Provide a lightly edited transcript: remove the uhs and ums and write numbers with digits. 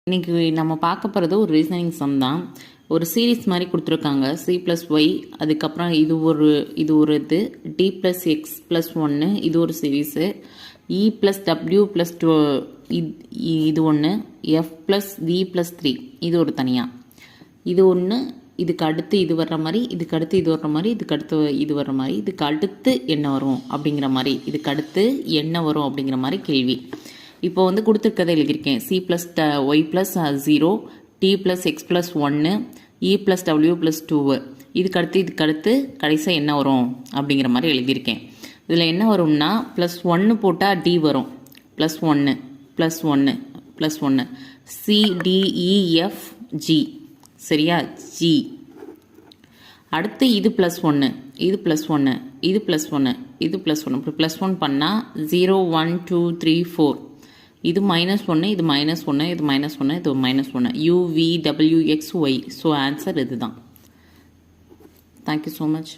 இன்றைக்கி நம்ம பார்க்க போகிறது ஒரு ரீசனிங் சம் தான். ஒரு சீரீஸ் மாதிரி கொடுத்துருக்காங்க. சி ப்ளஸ் ஒய், அதுக்கப்புறம் இது ஒரு இது டி ப்ளஸ் எக்ஸ் ப்ளஸ் 1, இது ஒரு சீரீஸு. இ ப்ளஸ் டபிள்யூ ப்ளஸ் 2 இது ஒன்று. எஃப் ப்ளஸ் வி ப்ளஸ் 3 இது ஒரு தனியாக. இது ஒன்று. இதுக்கு அடுத்து இது வர்ற மாதிரி, இதுக்கு அடுத்து இது வர்ற மாதிரி, இதுக்கு அடுத்து இது வர்ற மாதிரி, இதுக்கு அடுத்து என்ன வரும் அப்படிங்கிற மாதிரி, இதுக்கு அடுத்து என்ன வரும் அப்படிங்கிற மாதிரி கேள்வி. இப்போ வந்து கொடுத்துருக்கதை எழுதியிருக்கேன். C plus Y plus 0, D plus X plus 1, E plus W plus 2. இதுக்கு அடுத்து கடைசியாக என்ன வரும் அப்படிங்கிற மாதிரி எழுதியிருக்கேன். இதில் என்ன வரும்னா ப்ளஸ் 1 போட்டால் டி வரும். ப்ளஸ் 1 ப்ளஸ் 1 ப்ளஸ் 1 CDEFG, சரியா? ஜி. அடுத்து இது ப்ளஸ் 1, இது ப்ளஸ் 1, இது ப்ளஸ் 1, இது ப்ளஸ் 1. இப்போ ப்ளஸ் 1 பண்ணால் 0 1 2 3 4. இது -1, இது -1, இது -1, இது -1. UVWXY. ஸோ ஆன்சர் இதுதான். Thank you so much.